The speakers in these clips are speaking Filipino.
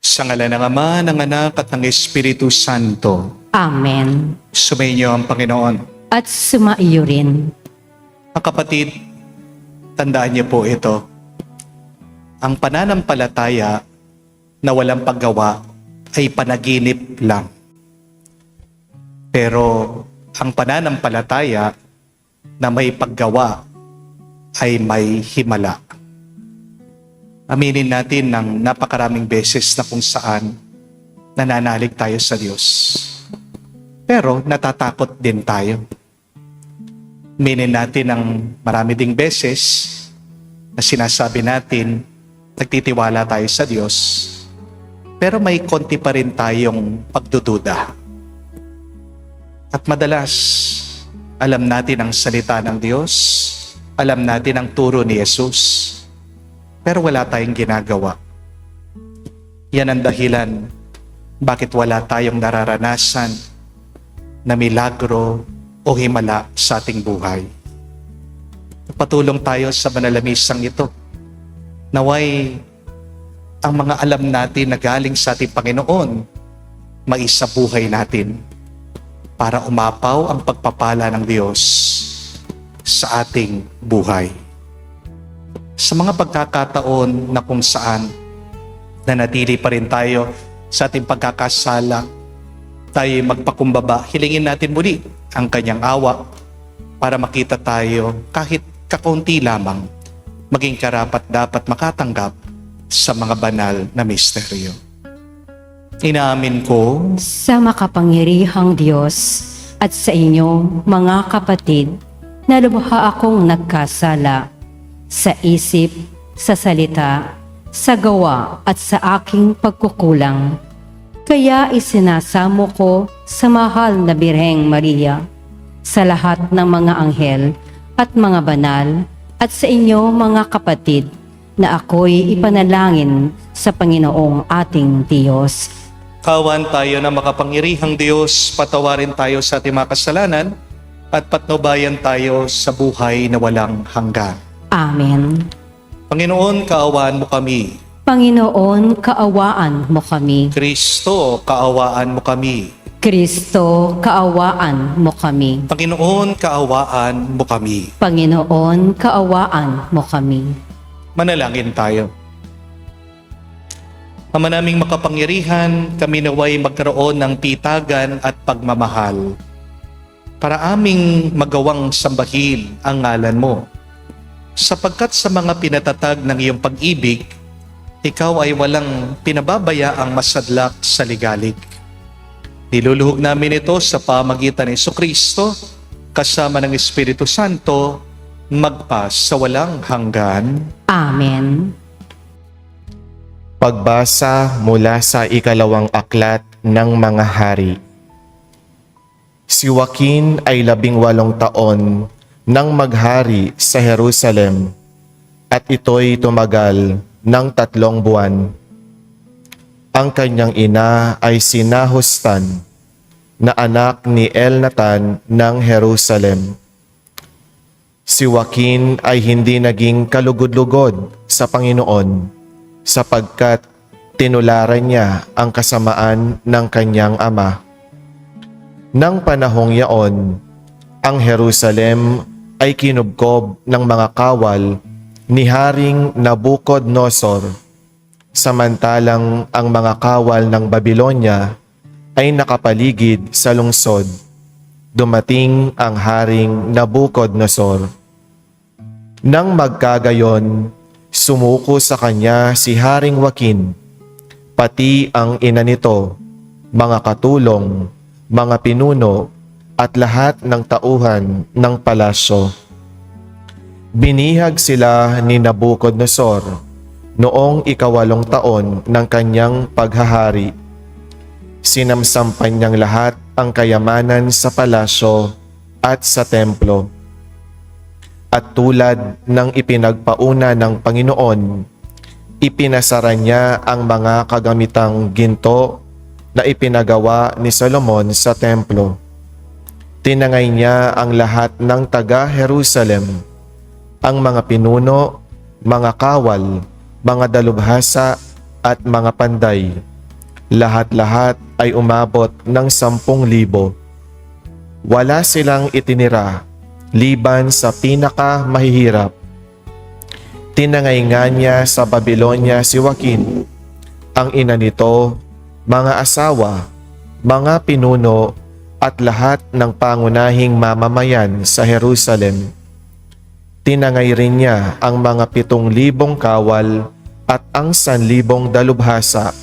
Sa ngalan ng Ama, ng Anak at ng Espiritu Santo. Amen. Sumainyo ang Panginoon. At sumaiyo rin. Mga kapatid, tandaan niyo po ito. Ang pananampalataya na walang paggawa ay panaginip lang. Pero ang pananampalataya na may paggawa ay may himala. Aminin natin ng napakaraming beses na kung saan nananalig tayo sa Diyos. Pero natatakot din tayo. Aminin natin ng marami ding beses na sinasabi natin nagtitiwala tayo sa Diyos. Pero may konti pa rin tayong pagdududa. At madalas, alam natin ang salita ng Diyos, alam natin ang turo ni Jesus, pero wala tayong ginagawa. Yan ang dahilan bakit wala tayong nararanasan na milagro o himala sa ating buhay. Patulong tayo sa manalamisang ito. Naway ang mga alam natin na galing sa ating Panginoon, maisabuhay natin para umapaw ang pagpapala ng Diyos sa ating buhay. Sa mga pagkakataon na kung saan nanatili pa rin tayo sa ating pagkakasala, tayo magpakumbaba, hilingin natin muli ang kanyang awa para makita tayo kahit kakaunti lamang maging karapat dapat makatanggap sa mga banal na misteryo. Inaamin ko Sa makapangyarihang Diyos at sa inyo, mga kapatid, na lubha akong nagkasala sa isip, sa salita, sa gawa at sa aking pagkukulang. Kaya isinasamo ko sa mahal na Birheng Maria, sa lahat ng mga anghel at mga banal, at sa inyo mga kapatid, na ako'y ipanalangin sa Panginoong ating Diyos. kawan tayo na makapangyarihang Diyos, patawarin tayo sa ating mga kasalanan at patnubayan tayo sa buhay na walang hanggan. Amen. Panginoon, kaawaan mo kami. Panginoon, kaawaan mo kami. Kristo, kaawaan mo kami. Kristo, kaawaan mo kami. Panginoon, kaawaan mo kami. Panginoon, kaawaan mo kami. Manalangin tayo. Ama naming makapangyarihan, kami naway magkaroon ng pitagan at pagmamahal para aming magawang sambahin ang ngalan mo. Sapagkat sa mga pinatatag ng iyong pag-ibig, ikaw ay walang pinababayaang masadlak sa ligalig. Niluluhog namin ito sa pamagitan ni Jesucristo, kasama ng Espiritu Santo, magpa sa walang hanggan. Amen. Pagbasa mula sa ikalawang aklat ng mga hari. Si Joaquin ay 18 taon nang maghari sa Jerusalem at ito'y tumagal ng 3 buwan. Ang kanyang ina ay si Nahustan na anak ni Elnatan ng Jerusalem. Si Joaquin ay hindi naging kalugod-lugod sa Panginoon sapagkat tinularan niya ang kasamaan ng kanyang ama. Nang panahong yaon, ang Jerusalem ay kinubkob ng mga kawal ni Haring Nabucodonosor, samantalang ang mga kawal ng Babylonia ay nakapaligid sa lungsod. Dumating ang Haring Nabucodonosor. Nang magkagayon, sumuko sa kanya si Haring Joaquin, pati ang ina nito, mga katulong, mga pinuno, at lahat ng tauhan ng palasyo. Binihag sila ni Nabucodonosor noong 8 taon ng kanyang paghahari. Sinamsampan niyang lahat ang kayamanan sa palasyo at sa templo. At tulad ng ipinagpauna ng Panginoon, ipinasara niya ang mga kagamitang ginto na ipinagawa ni Solomon sa templo. Tinangay niya ang lahat ng taga-Jerusalem, ang mga pinuno, mga kawal, mga dalubhasa at mga panday, Lahat-lahat ay umabot ng 10,000. Wala silang itinira, liban sa pinakamahihirap. Tinangay nga niya sa Babylonia si Joaquin, ang ina nito, mga asawa, mga pinuno, at lahat ng pangunahing mamamayan sa Jerusalem. Tinangay rin niya ang mga 7,000 kawal at ang 1,000 dalubhasa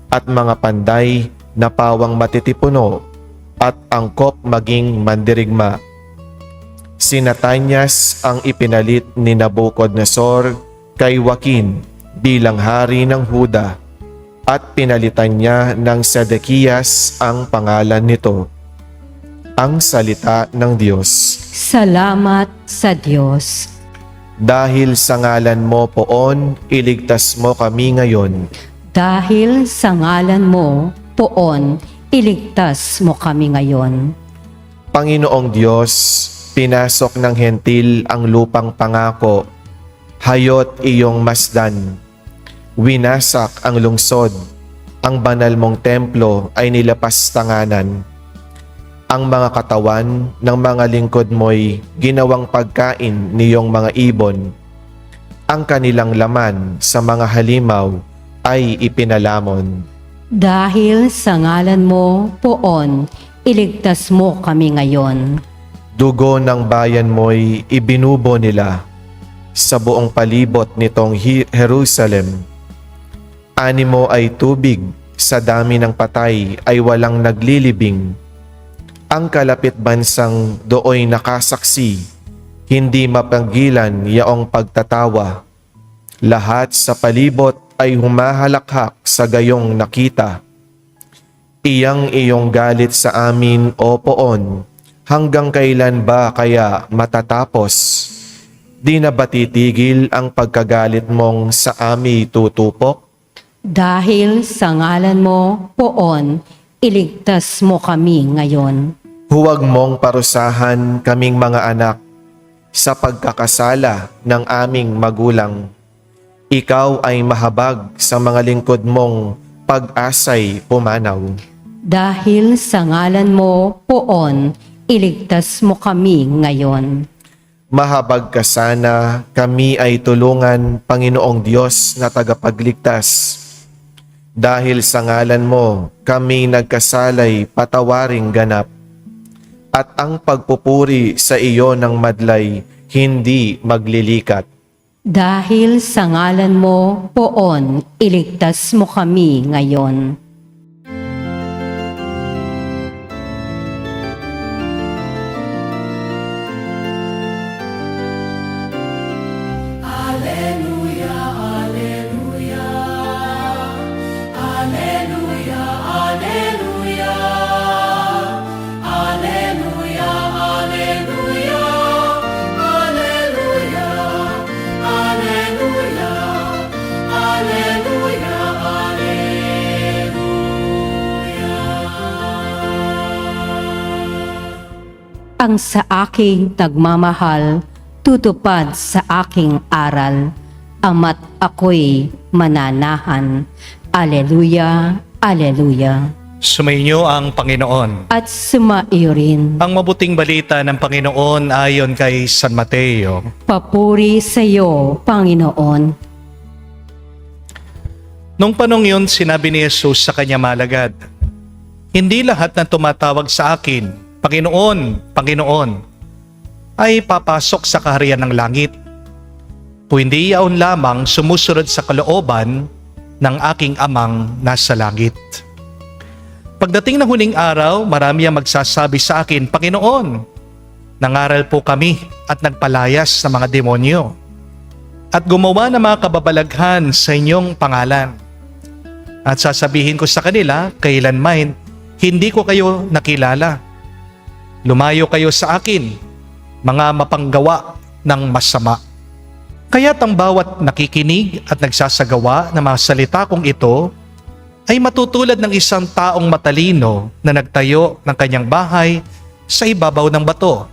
at mga panday na pawang matitipuno at angkop maging mandirigma. Si Natanyas ang ipinalit ni Nabucodonosor kay Joaquin bilang hari ng Huda at pinalitan niya ng Sedekias ang pangalan nito. Ang salita ng Diyos. Salamat sa Diyos. Dahil sa ngalan mo poon, iligtas mo kami ngayon. Dahil sa ngalan mo, poon, iligtas mo kami ngayon. Panginoong Diyos, pinasok ng hentil ang lupang pangako, hayot iyong masdan. Winasak ang lungsod, ang banal mong templo ay nilapastanganan. Ang mga katawan ng mga lingkod mo'y ginawang pagkain niyong mga ibon. Ang kanilang laman sa mga halimaw ay ipinalamon. Dahil sa ngalan mo, poon, iligtas mo kami ngayon. Dugo ng bayan mo'y ibinubo nila sa buong palibot nitong Jerusalem. Animo ay tubig, sa dami ng patay ay walang naglilibing. Ang kalapit bansang dooy nakasaksi, hindi mapanggilan yaong pagtatawa. Lahat sa palibot ay humahalakhak sa gayong nakita. Iyang iyong galit sa amin, O poon, hanggang kailan ba kaya matatapos? Di na ba titigil ang pagkagalit mong sa amin tutupok? Dahil sa ngalan mo, poon, iligtas mo kami ngayon. Huwag mong parusahan kaming mga anak sa pagkakasala ng aming magulang. Ikaw ay mahabag sa mga lingkod mong pag-asay pumanaw. Dahil sa ngalan mo, poon, iligtas mo kami ngayon. Mahabag ka sana, kami ay tulungan, Panginoong Diyos na tagapagligtas. Dahil sa ngalan mo, kami nagkasalay patawaring ganap. At ang pagpupuri sa iyo ng madlay, hindi maglilikat. Dahil sa ngalan mo, poon, iligtas mo kami ngayon. Ang sa aking nagmamahal, tutupad sa aking aral, ama't ako'y mananahan. Aleluya, aleluya. Sumainyo ang Panginoon. At sumaiyo rin, Ang mabuting balita ng Panginoon ayon kay San Mateo. papuri sa iyo, Panginoon. Nung panong yun, sinabi ni Jesus sa kanya malagad, "Hindi lahat ng tumatawag sa akin, Panginoon, Panginoon, ay papasok sa kaharian ng langit. Kundi yaon lamang sumusunod sa kalooban ng aking amang nasa langit. Pagdating ng huling araw, marami ang magsasabi sa akin, Panginoon, nangaral po kami at nagpalayas ng mga demonyo at gumawa ng mga kababalaghan sa inyong pangalan. At sasabihin ko sa kanila, kailanman hindi ko kayo nakilala. Lumayo kayo sa akin, mga mapanggawa ng masama." Kaya't ang bawat nakikinig at nagsasagawa ng mga salita kong ito ay matutulad ng isang taong matalino na nagtayo ng kanyang bahay sa ibabaw ng bato.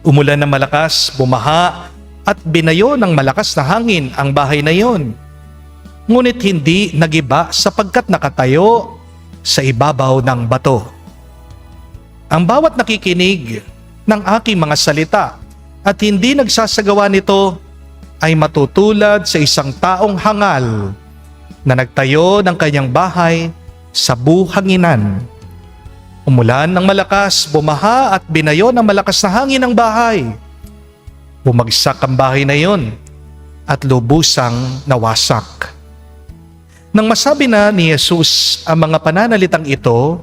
Umulan ng malakas, bumaha at binayo ng malakas na hangin ang bahay na iyon. ngunit hindi nagiba sapagkat nakatayo sa ibabaw ng bato. Ang bawat nakikinig ng aking mga salita at hindi nagsasagawa nito ay matutulad sa isang taong hangal na nagtayo ng kanyang bahay sa buhanginan. Umulan ng malakas, bumaha at binayo ng malakas na hangin ang bahay. Bumagsak ang bahay na iyon at lubusang nawasak. Nang masabi na ni Jesus ang mga pananalitang ito,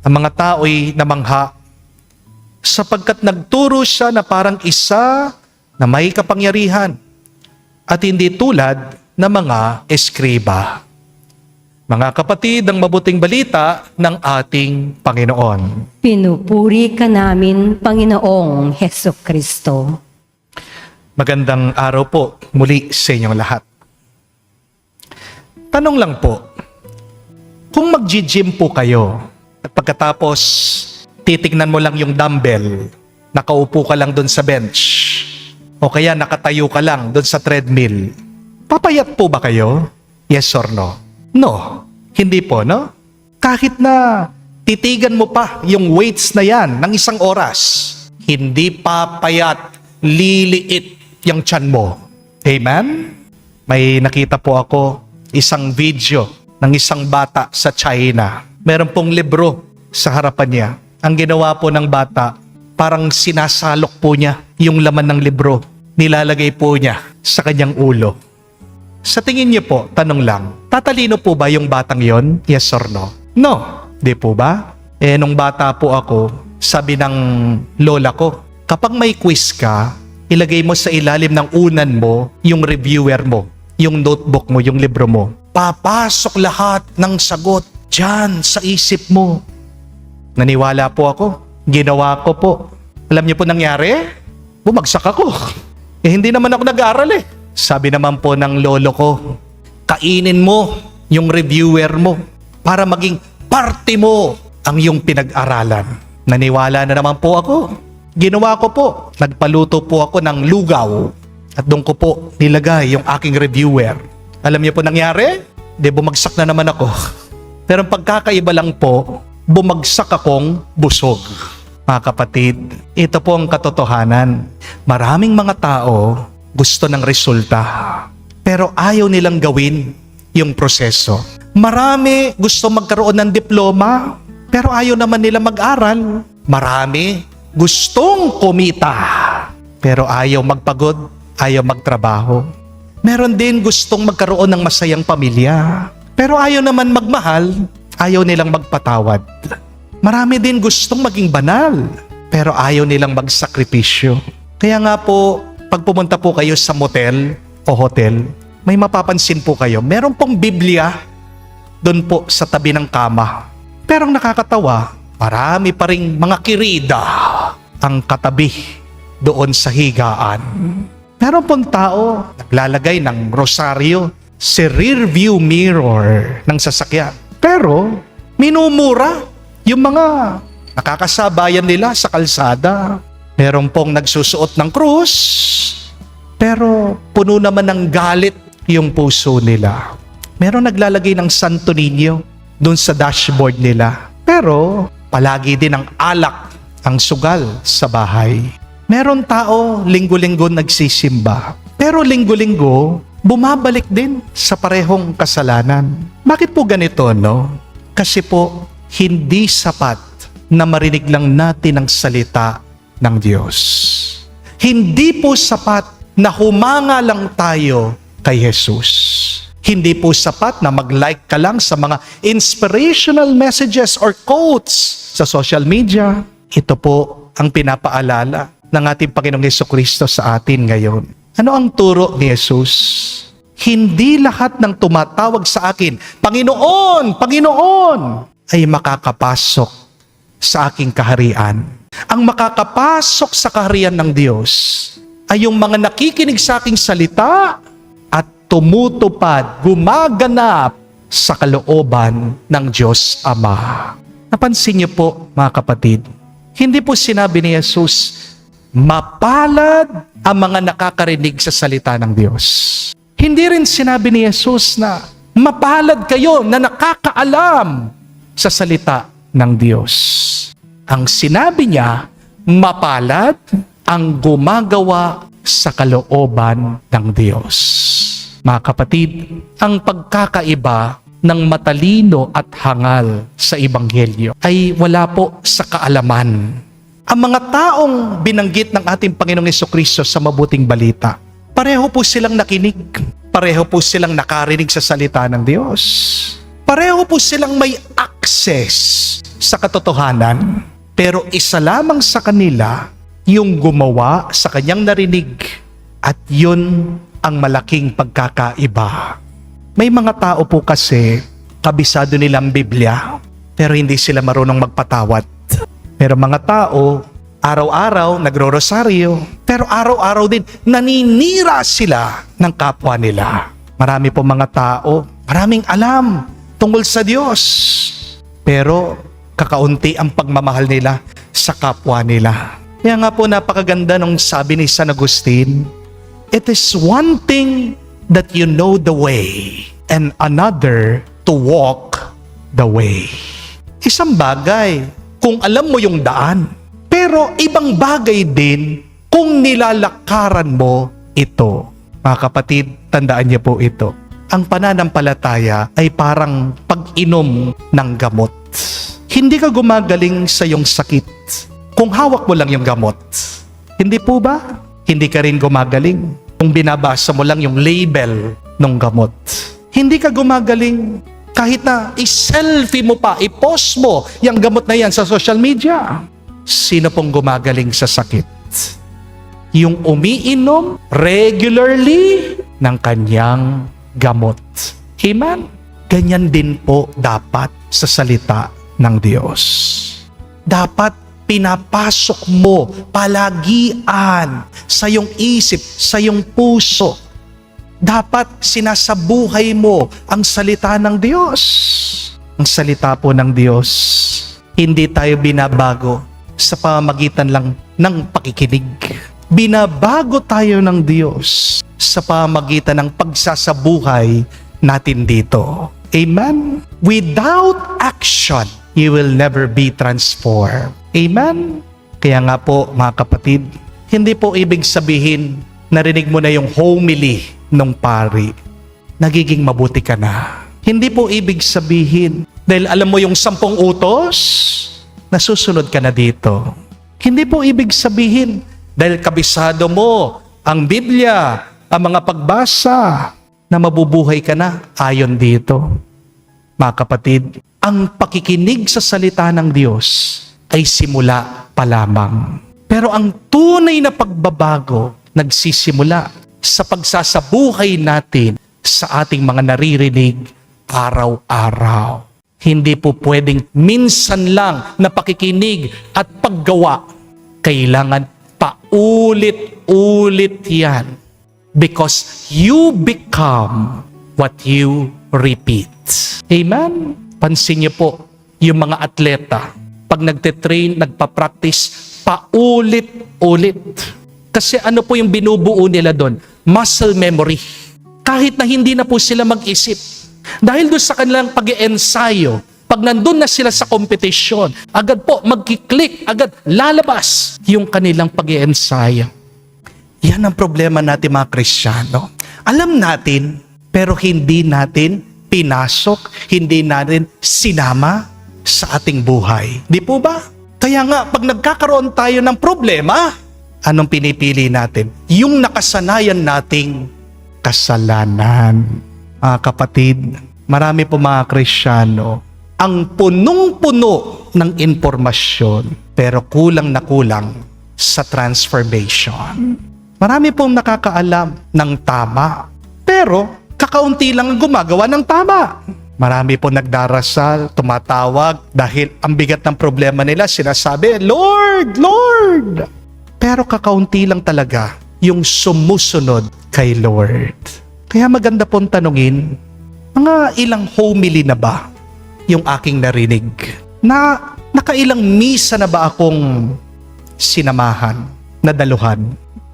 ang mga tao'y namangha sapagkat nagturo siya na parang isa na may kapangyarihan at hindi tulad ng mga eskriba. Mga kapatid, ang mabuting balita ng ating Panginoon. Pinupuri ka namin, Panginoong Heso Kristo. Magandang araw po muli sa inyong lahat. Tanong lang po, kung mag-gym po kayo at pagkatapos titignan mo lang yung dumbbell, nakaupo ka lang doon sa bench, o kaya nakatayo ka lang doon sa treadmill, papayat po ba kayo? Yes or no? No, hindi po, no? Kahit na titigan mo pa yung weights na yan ng isang oras, hindi papayat, liliit yung tiyan mo. Amen? May nakita po ako isang video ng isang bata sa China. Meron pong libro sa harapan niya. Ang ginawa po ng bata, parang sinasalok po niya yung laman ng libro. Nilalagay po niya sa kanyang ulo. Sa tingin niyo po, tanong lang, tatalino po ba yung batang yon? Yes or no? No. Di po ba? Nung bata po ako, sabi ng lola ko, kapag may quiz ka, ilagay mo sa ilalim ng unan mo yung reviewer mo, yung notebook mo, yung libro mo. Papasok lahat ng sagot dyan sa isip mo. Naniwala po ako. Ginawa ko po. Alam niyo po nangyari? Bumagsak ako. Hindi naman ako nag-aaral eh. Sabi naman po ng lolo ko, kainin mo yung reviewer mo para maging parte mo ang iyong pinag-aralan. Naniwala na naman po ako. Ginawa ko po. Nagpaluto po ako ng lugaw. At doon ko po nilagay yung aking reviewer. Alam niyo po nangyari? Bumagsak na naman ako. Pero ang pagkakaiba lang po, bumagsak akong busog. Mga kapatid, ito po ang katotohanan. Maraming mga tao gusto ng resulta, pero ayaw nilang gawin yung proseso. Marami gusto magkaroon ng diploma, pero ayaw naman nila mag-aral. Marami gustong kumita, pero ayaw magpagod, ayaw magtrabaho. Meron din gustong magkaroon ng masayang pamilya, pero ayaw naman magmahal, ayaw nilang magpatawad. Marami din gustong maging banal, pero ayaw nilang magsakripisyo. Kaya nga po, pag pumunta po kayo sa motel o hotel, may mapapansin po kayo, meron pong Biblia doon po sa tabi ng kama. Pero ang nakakatawa, marami pa ring mga kirida ang katabi doon sa higaan. Meron pong tao naglalagay ng rosaryo sa rear view mirror ng sasakyan. Pero minumura yung mga nakakasabayan nila sa kalsada. Meron pong nagsusuot ng krus, pero puno naman ng galit yung puso nila. Meron naglalagay ng Santo Niño doon sa dashboard nila, pero palagi din ang alak ang sugal sa bahay. Meron tao linggo-linggo nagsisimba, pero linggo-linggo bumabalik din sa parehong kasalanan. Bakit po ganito, no? Kasi po hindi sapat na marinig lang natin ang salita ng Diyos. Hindi po sapat na humanga lang tayo kay Jesus. Hindi po sapat na mag-like ka lang sa mga inspirational messages or quotes sa social media. Ito po ang pinapaalala ng ating Panginoong Jesucristo sa atin ngayon. Ano ang turo ni Jesus? Hindi lahat ng tumatawag sa akin, Panginoon, Panginoon, ay makakapasok sa aking kaharian. Ang makakapasok sa kaharian ng Diyos ay yung mga nakikinig sa aking salita at tumutupad, gumaganap sa kalooban ng Diyos Ama. Napansin niyo po, mga kapatid, hindi po sinabi ni Jesus, mapalad ang mga nakakarinig sa salita ng Diyos. Hindi rin sinabi ni Jesus na mapalad kayo na nakakaalam sa salita ng Diyos. Ang sinabi niya, mapalad ang gumagawa sa kalooban ng Diyos. Mga kapatid, ang pagkakaiba ng matalino at hangal sa Ebanghelyo ay wala po sa kaalaman. Ang mga taong binanggit ng ating Panginoong Hesukristo sa mabuting balita, pareho po silang nakinig. Pareho po silang nakarinig sa salita ng Diyos. Pareho po silang may access sa katotohanan. Pero isa lamang sa kanila yung gumawa sa kanyang narinig at yun ang malaking pagkakaiba. May mga tao po kasi kabisado nilang Biblia pero hindi sila marunong magpatawad. Pero mga tao araw-araw nagro-rosaryo pero araw-araw din naninira sila ng kapwa nila. Marami po mga tao, maraming alam tungkol sa Diyos pero kakaunti ang pagmamahal nila sa kapwa nila. Kaya nga po napakaganda nung sabi ni San Agustin, it is one thing that you know the way and another to walk the way. Isang bagay kung alam mo yung daan, pero ibang bagay din kung nilalakaran mo ito. Mga kapatid, tandaan niyo po ito. Ang pananampalataya ay parang pag-inom ng gamot. Hindi ka gumagaling sa iyong sakit kung hawak mo lang yung gamot. Hindi po ba? Hindi ka rin gumagaling kung binabasa mo lang yung label ng gamot. Hindi ka gumagaling kahit na i-selfie mo pa, i-post mo yung gamot na yan sa social media. Sino pong gumagaling sa sakit? Yung umiinom regularly ng kanyang gamot. Amen? Ganyan din po dapat sa salita ng Diyos. Dapat pinapasok mo palagian sa iyong isip, sa iyong puso. Dapat sinasabuhay mo ang salita ng Diyos. Ang salita po ng Diyos, hindi tayo binabago sa pamamagitan lang ng pakikinig. Binabago tayo ng Diyos sa pamamagitan ng pagsasabuhay natin dito. Amen? Without action, you will never be transformed. Amen? Kaya nga po mga kapatid, hindi po ibig sabihin narinig mo na yung homily nung pari, nagiging mabuti ka na. Hindi po ibig sabihin dahil alam mo yung 10 utos, nasusunod ka na dito. Hindi po ibig sabihin dahil kabisado mo ang Biblia, ang mga pagbasa, na mabubuhay ka na ayon dito. Mga kapatid, ang pakikinig sa salita ng Diyos ay simula pa lamang. Pero ang tunay na pagbabago nagsisimula sa pagsasabuhay natin sa ating mga naririnig araw-araw. Hindi po pwedeng minsan lang na pakikinig at paggawa. Kailangan paulit-ulit yan. Because you become what you repeat. Amen? Pansin niyo po, yung mga atleta, pag nagte-train, nagpa-practice, paulit-ulit. Kasi ano po yung binubuo nila doon? Muscle memory. Kahit na hindi na po sila mag-isip. Dahil doon sa kanilang pag-iensayo, pag nandun na sila sa kompetisyon, agad po magkiklik, agad lalabas yung kanilang pag-iensayo. Yan ang problema natin mga Kristiyano. Alam natin, pero hindi natin pinasok, hindi natin sinama sa ating buhay. Di po ba? Kaya nga, pag nagkakaroon tayo ng problema, anong pinipili natin? Yung nakasanayan nating kasalanan. Mga kapatid, marami po mga Kristiyano ang punong-puno ng impormasyon pero kulang na kulang sa transformation. Marami pong nakakaalam ng tama pero kakaunti lang ang gumagawa ng tama. Marami pong nagdarasal, tumatawag dahil ang bigat ng problema nila, sinasabi, Lord, Lord! Pero kakaunti lang talaga yung sumusunod kay Lord. Kaya maganda pong tanungin, mga ilang homily na ba yung aking narinig? Na nakailang misa na ba akong sinamahan, nadaluhan?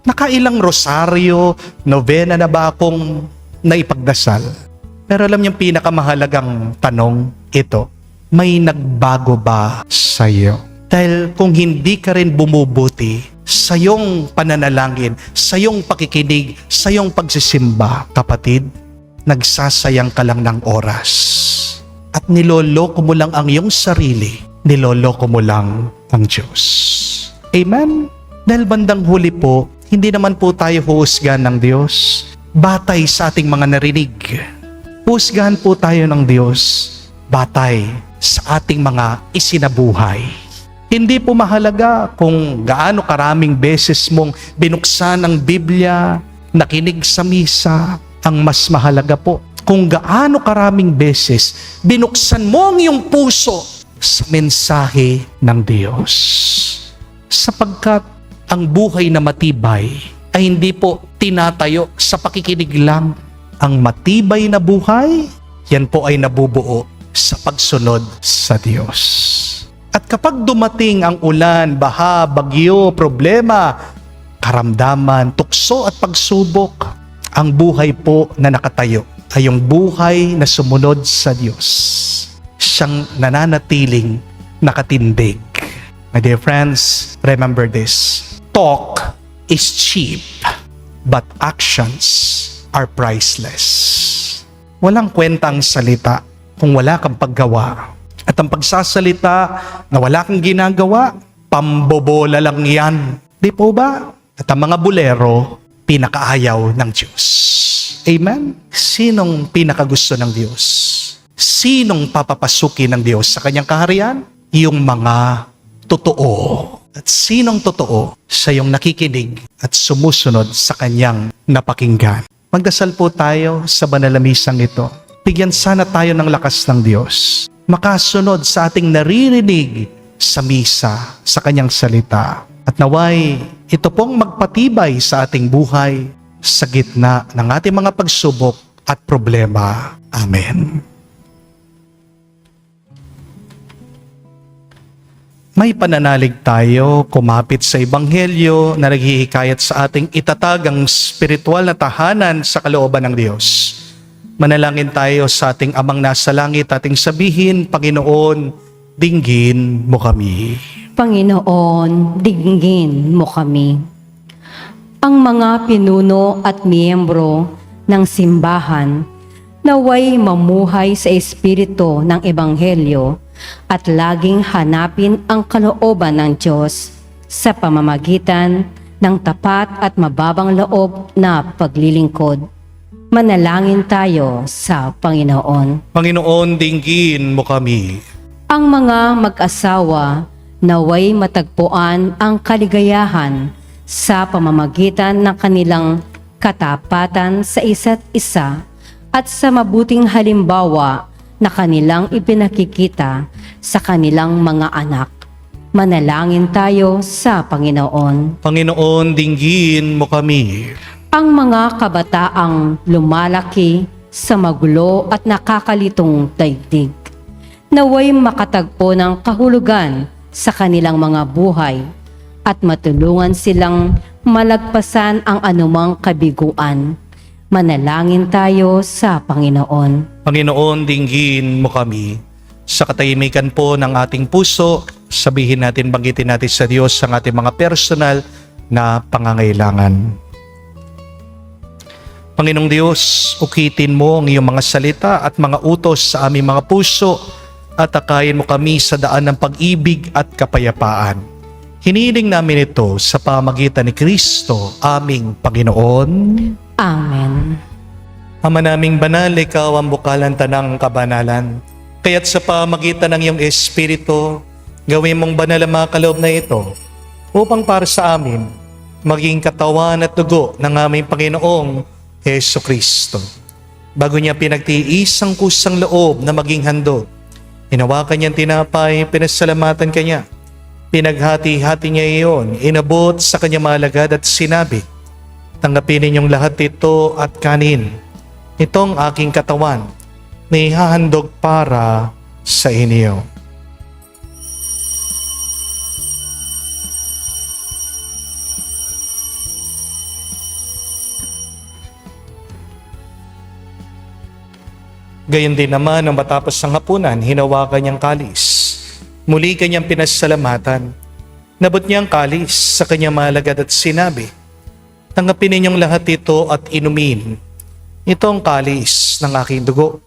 Nakailang rosaryo, novena na ba akong na ipagdasal. Pero alam niyo, pinakamahalagang tanong ito, may nagbago ba sa iyo? Dahil kung hindi ka rin bumubuti sa iyong pananalangin, sa iyong pakikinig, sa iyong pagsisimba, kapatid, nagsasayang ka lang ng oras. At niloloko mo lang ang iyong sarili, niloloko mo lang ang Diyos. Amen? Dahil bandang huli po, hindi naman po tayo huhusgahan ng Diyos batay sa ating mga narinig. Huhusgahan po tayo ng Diyos batay sa ating mga isinabuhay. Hindi po mahalaga kung gaano karaming beses mong binuksan ang Biblia, nakinig sa misa. Ang mas mahalaga po, kung gaano karaming beses binuksan mo ang iyong puso sa mensahe ng Diyos. Sapagkat ang buhay na matibay ay hindi po tinatayo sa pakikinig lang. Ang matibay na buhay, yan po ay nabubuo sa pagsunod sa Diyos. At kapag dumating ang ulan, baha, bagyo, problema, karamdaman, tukso at pagsubok, ang buhay po na nakatayo ay yung buhay na sumunod sa Diyos. Siyang nananatiling nakatindig. My dear friends, remember this. Talk is cheap, but actions are priceless. Walang kwentang salita kung wala kang paggawa. At ang pagsasalita na wala kang ginagawa, pambobola lang yan. Di po ba? At ang mga bulero, pinakaayaw ng Diyos. Amen? Sinong pinakagusto ng Diyos? Sinong papapasukin ng Diyos sa kanyang kaharian? Yung mga totoo. At sinong totoo? Siya yung nakikinig at sumusunod sa kanyang napakinggan. Magdasal po tayo sa banal na misang ito. Bigyan sana tayo ng lakas ng Diyos. Makasunod sa ating naririnig sa misa, sa kanyang salita. At naway, ito pong magpatibay sa ating buhay sa gitna ng ating mga pagsubok at problema. Amen. May pananalig tayo kumapit sa Ebanghelyo na naghihikayat sa ating itatag ang spiritual na tahanan sa kalooban ng Diyos. Manalangin tayo sa ating Amang nasa langit, ating sabihin, Panginoon, dinggin mo kami. Panginoon, dinggin mo kami. Ang mga pinuno at miyembro ng simbahan naway mamuhay sa espiritu ng Ebanghelyo at laging hanapin ang kalooban ng Diyos sa pamamagitan ng tapat at mababang loob na paglilingkod. Manalangin tayo sa Panginoon. Panginoon, dinggin mo kami. Ang mga mag-asawa naway matagpuan ang kaligayahan sa pamamagitan ng kanilang katapatan sa isa't isa at sa mabuting halimbawa na kanilang ipinakikita sa kanilang mga anak. Manalangin tayo sa Panginoon. Panginoon, dinggin mo kami. Ang mga kabataang lumalaki sa magulo at nakakalitong daigdig, naway makatagpo ng kahulugan sa kanilang mga buhay at matulungan silang malagpasan ang anumang kabiguan. Manalangin tayo sa Panginoon. Panginoon, dinggin mo kami. Sa katahimikan po ng ating puso, sabihin natin, banggitin natin sa Diyos ang ating mga personal na pangangailangan. Panginoong Diyos, ukitin mo ang iyong mga salita at mga utos sa aming mga puso at akayin mo kami sa daan ng pag-ibig at kapayapaan. Hinihiling namin ito sa pamagitan ni Kristo, aming Panginoon. Amen. Ama naming banal, ikaw ang bukalan tanang kabanalan. Kaya't sa pamagitan ng iyong Espiritu, gawin mong banal ang mga kaloob na ito upang para sa amin maging katawan at dugo ng aming Panginoong Heso Kristo. Bago niya pinagtiis ang kusang loob na maging handog, hinawakan niyang tinapay, pinasalamatan kanya. Pinaghati-hati niya iyon, inabot sa kanyang mga alagad at sinabi, tanggapin ninyong lahat ito at kanin. Itong aking katawan na ihahandog para sa inyo. Gayon din naman nang matapos ang hapunan, hinawakan niyang kalis. Muli kanyang pinasalamatan. Nabot niya ang kalis sa kanyang malagad at sinabi, "Tanggapin ninyong lahat ito at inumin. Ito ang kalis ng aking dugo,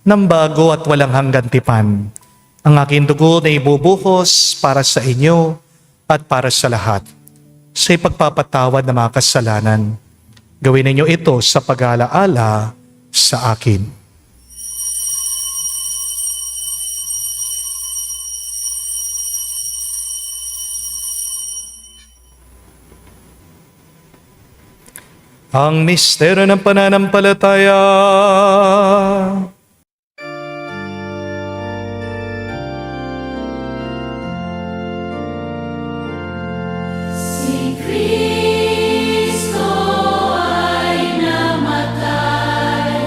ng bago at walang hanggan tipan. Ang aking dugo na ibubuhos para sa inyo at para sa lahat, sa ipagpapatawad ng mga kasalanan. Gawin ninyo ito sa pag-alaala sa akin." Ang misteryo ng pananampalataya. Si Kristo ay namatay,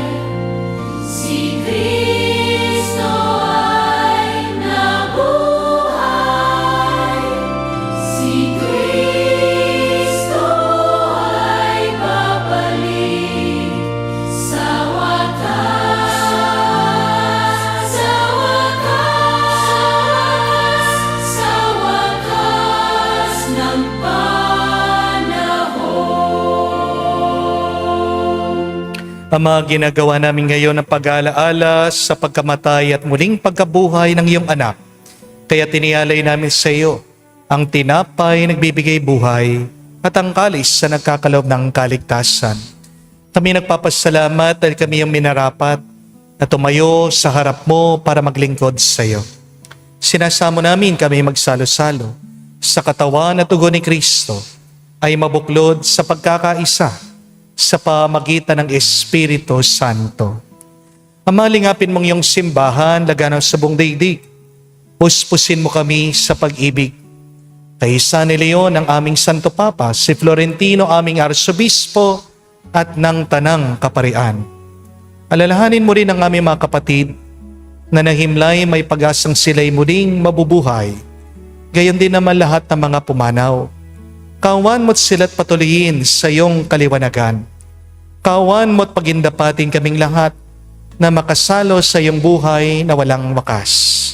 si Kristo ay nabuhay, si Kristo ay babalik sa wakas, sa wakas, sa wakas ng Ama, ginagawa namin ngayon ang pag-aalaala sa pagkamatay at muling pagkabuhay ng iyong anak. Kaya tinialay namin sa iyo ang tinapay nagbibigay buhay at ang kalis sa nagkakaloob ng kaligtasan. Kami nagpapasalamat dahil kami yung minarapat na tumayo sa harap mo para maglingkod sa iyo. Sinasamo namin kami magsalo-salo sa katawan at dugo ni Kristo ay mabuklod sa pagkakaisa sa pamagitan ng Espiritu Santo. Ama, lingapin mong iyong simbahan, laganang sa buong daigdig. Puspusin mo kami sa pag-ibig. Kay San Leon, ang aming Santo Papa, si Florentino, aming Arsobispo, at ng Tanang Kaparian. Alalahanin mo rin ang aming mga kapatid na nahimlay may pag-asang sila'y muling mabubuhay. Gayon din naman lahat ng mga pumanaw. Kawan mo't sila't patuloyin sa iyong kaliwanagan. Kawan mo't pagindapatin kaming lahat na makasalo sa iyong buhay na walang wakas.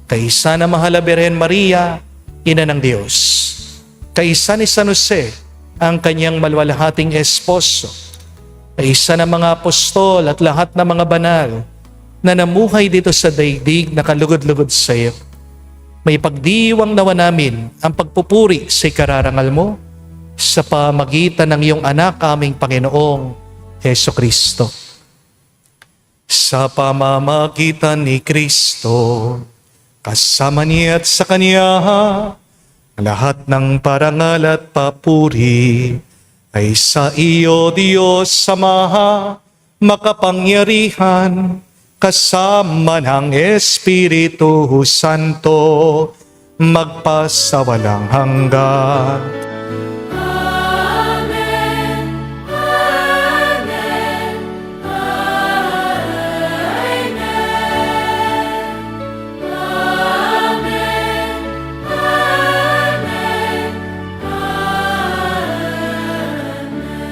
Kaisa na mahal na Birhen Maria, Ina ng Diyos. Kaisa ni San Jose, ang kanyang malwalhating esposo. Kaisa ng mga apostol at lahat ng mga banal na namuhay dito sa daigdig na kalugod-lugod sa iyo. May pagdiwang nawa namin ang pagpupuri sa ikararangal mo sa pamagitan ng iyong anak, aming Panginoong Heso Kristo. Sa pamamagitan ni Kristo, kasama niya at sa Kanya, lahat ng parangal at papuri ay sa iyo, Diyos Ama, makapangyarihan, kasama ng Espiritu Santo, magpasawalang hanggan. Amen, Amen, Amen, Amen, Amen.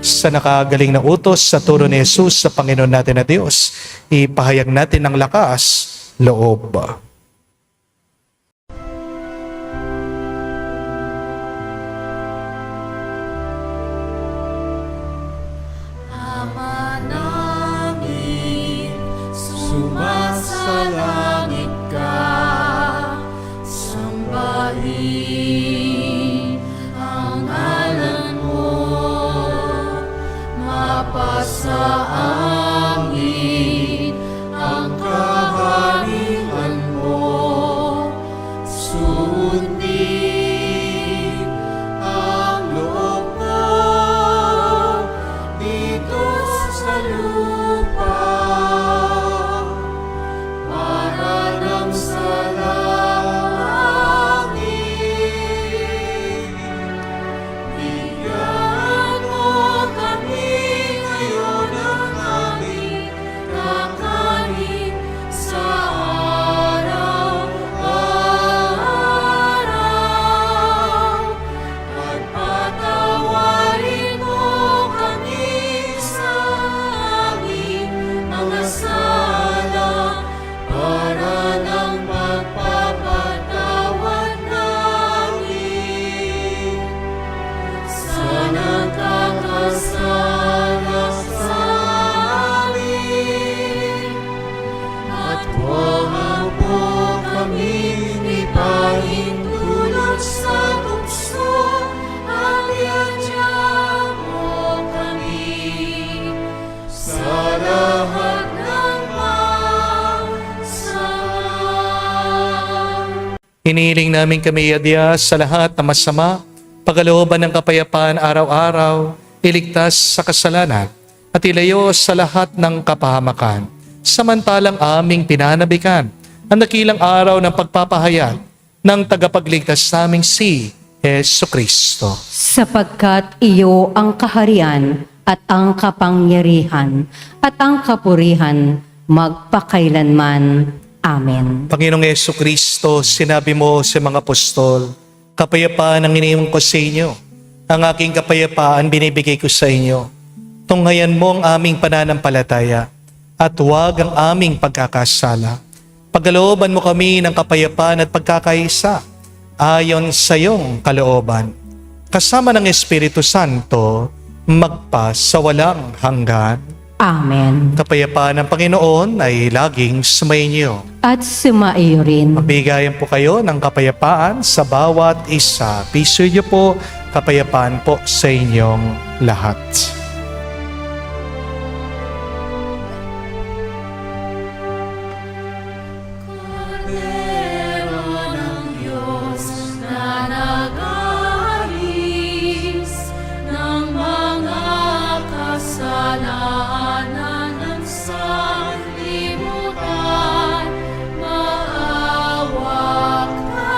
Sa nakagaling na utos sa turo ni Jesus sa Panginoon natin na Diyos, ipahayag natin ng lakas, loob. Ama namin, sumasalangit ka, sambahin ang ngalan mo, mapasa amin ang kaharian mo, Huwag mo kaming ipahintulot sa tukso at iadya mo kami sa lahat ng masama. Hinihiling namin kami adya sa lahat na masama, pagalooban ng kapayapaan araw-araw, iligtas sa kasalanan, at ilayo sa lahat ng kapahamakan. Samantalang aming pinanabikan ang dakilang araw ng pagpapahayag ng tagapagligtas naming si Hesu Kristo. Sapagkat iyo ang kaharian at ang kapangyarihan at ang kapurihan magpakailanman. Amen. Panginoong Hesu Kristo, sinabi mo sa mga apostol, kapayapaan ang iniwan ko sa inyo. Ang aking kapayapaan binibigay ko sa inyo. Tunghayan mo ang aming pananampalataya at huwag ang aming pagkakasala. Pagalooban mo kami ng kapayapaan at pagkakaisa ayon sa iyong kalooban. Kasama ng Espiritu Santo, magpa sa walang hanggan. Amen. Kapayapaan ng Panginoon ay laging sumainyo. At sumaiyo rin. Magbigayan po kayo ng kapayapaan sa bawat isa. Piso niyo po, kapayapaan po sa inyong lahat. Kordero ng Diyos na nag-aalis ng mga kasalanan ng sanlibutan, maawa ka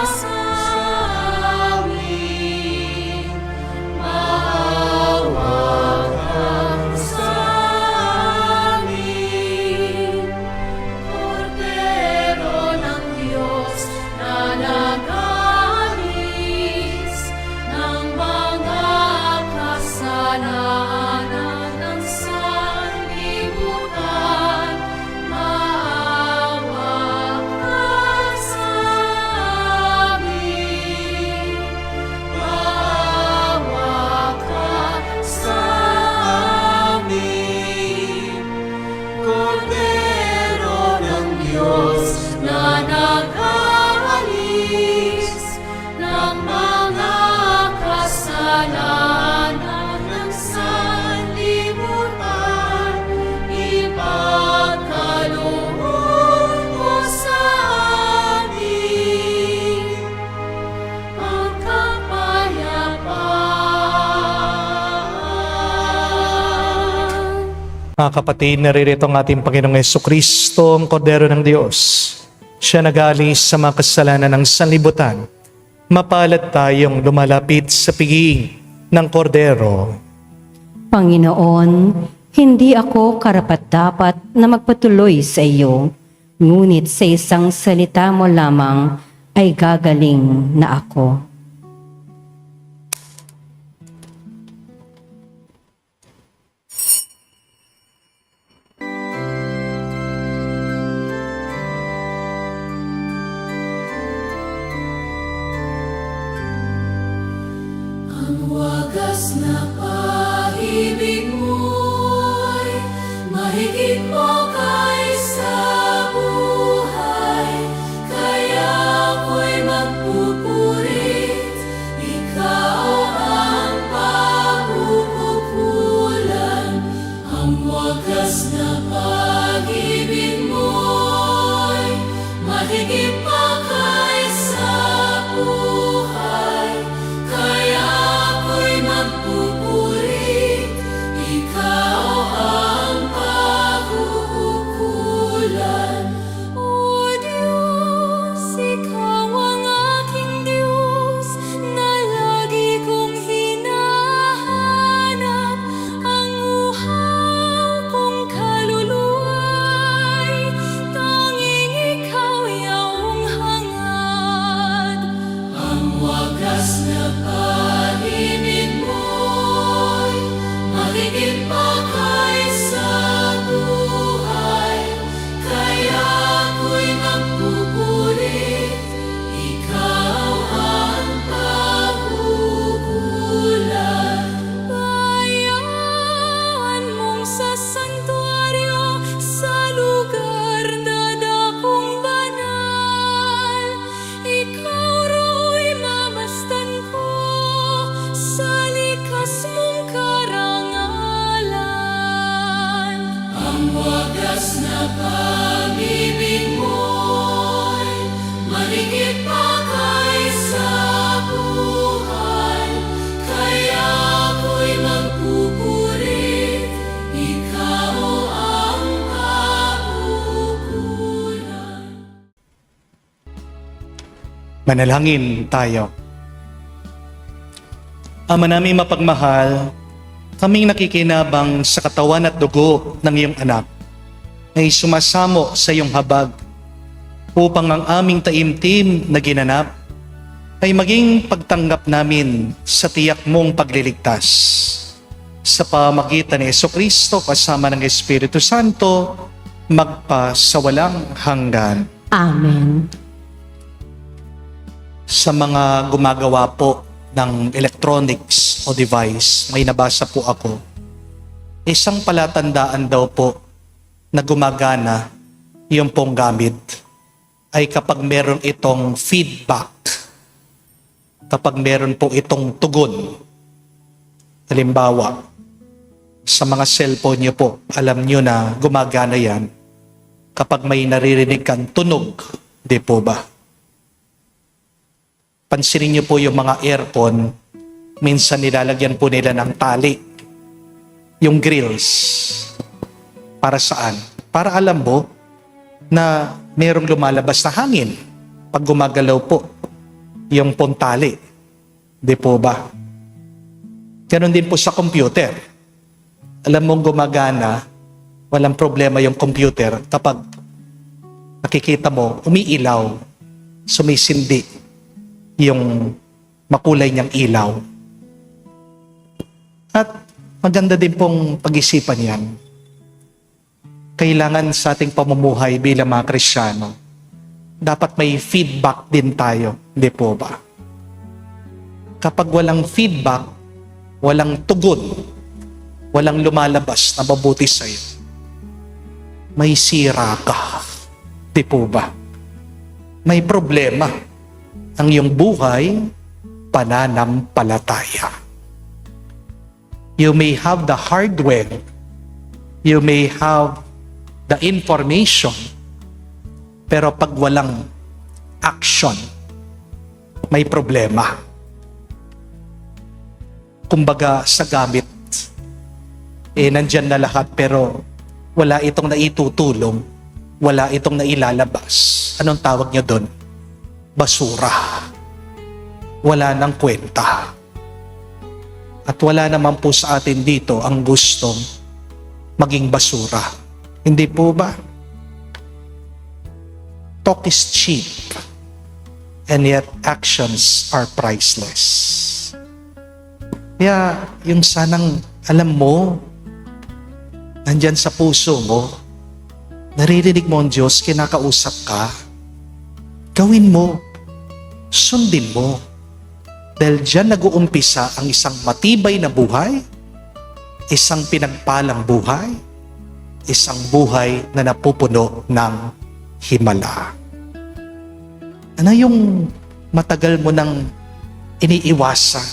sa amin. Maawa ka sa amin. Kordero ng Diyos na nag-aalis ng mga kasalanan ng sanlibutan, maawa ka sa amin. Maawa ka sa amin. Kordero ng Diyos na nag-aalis ng mga kasalanan ng sanlibutan, ipagkaloob mo sa amin ang kapayapaan. Mga kapatid, naririto ang ating Panginoong Jesucristo, ang Kordero ng Diyos. Siya nag-aalis sa mga kasalanan ng sanlibutan. Mapalad tayong lumalapit sa pigiing ng Kordero. Panginoon, hindi ako karapat-dapat na magpatuloy sa iyo, ngunit sa isang salita mo lamang ay gagaling na ako. Ang wagas na pag-ibig mo'y mahigit mo kaysa buhay, kaya ako'y magpupuri Manalangin tayo. Ama namin mapagmahal, kaming nakikinabang sa katawan at dugo ng iyong anak ay sumasamo sa iyong habag upang ang aming taimtim na ginanap ay maging pagtanggap namin sa tiyak mong pagliligtas. Sa pamagitan ni Jesucristo kasama ng Espiritu Santo, magpa sa walang hanggan. Amen. Sa mga gumagawa po ng electronics o device, may nabasa po ako. Isang palatandaan daw po na gumagana yung pong gamit ay kapag meron itong feedback, kapag meron po itong tugon. Halimbawa, sa mga cellphone niyo po, alam niyo na gumagana yan kapag may naririnig kang tunog, di po ba? Pansinin niyo po yung mga aircon, minsan nilalagyan po nila ng tali, yung grills. Para saan? Para alam mo na merong lumalabas na hangin pag gumagalaw po yung puntali. Di po ba? Ganon din po sa computer. Alam mong gumagana, walang problema yung computer kapag nakikita mo, umiilaw, sumisindi yung makulay niyang ilaw. At maganda din pong pag-isipan yan. Kailangan sa ating pamumuhay bilang mga Kristiyano, dapat may feedback din tayo, hindi po ba? Kapag walang feedback, walang tugon, walang lumalabas na mabuti sa'yo, may sira ka, hindi po ba? May problema ang iyong buhay, pananampalataya. You may have the hardware, you may have the information, pero pag walang action, may problema. Kumbaga sa gamit, nandyan na lahat pero wala itong naitutulong, wala itong nailalabas. Anong tawag niyo doon? Basura. Wala nang kwenta. At wala naman po sa atin dito ang gustong maging basura. Hindi po ba? Talk is cheap, and yet actions are priceless. Kaya yung sanang alam mo, nandyan sa puso mo, naririnig mo ang Diyos, kinakausap ka, gawin mo, sundin mo. Dahil dyan nag-uumpisa ang isang matibay na buhay, isang pinagpalang buhay, isang buhay na napupuno ng himala. Ano yung matagal mo nang iniiwasan?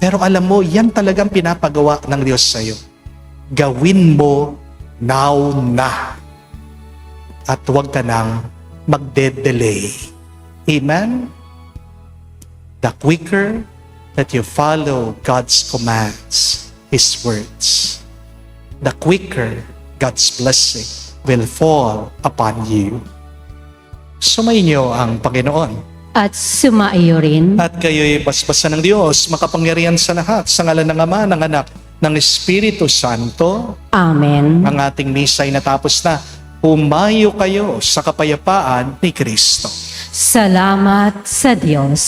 Pero alam mo, yan talagang pinapagawa ng Diyos sa'yo. Gawin mo now na. At huwag ka nang magde-delay. Amen? The quicker that you follow God's commands, His words, the quicker God's blessing will fall upon you. Sumainyo ang Panginoon. At sumaiyo rin. At kayo'y basbasan ng Diyos, makapangyarihan sa lahat, sa ngalan ng Ama, ng Anak, ng Espiritu Santo. Amen. Ang ating misa ay natapos na. Humayo kayo sa kapayapaan ni Kristo. Salamat sa Diyos.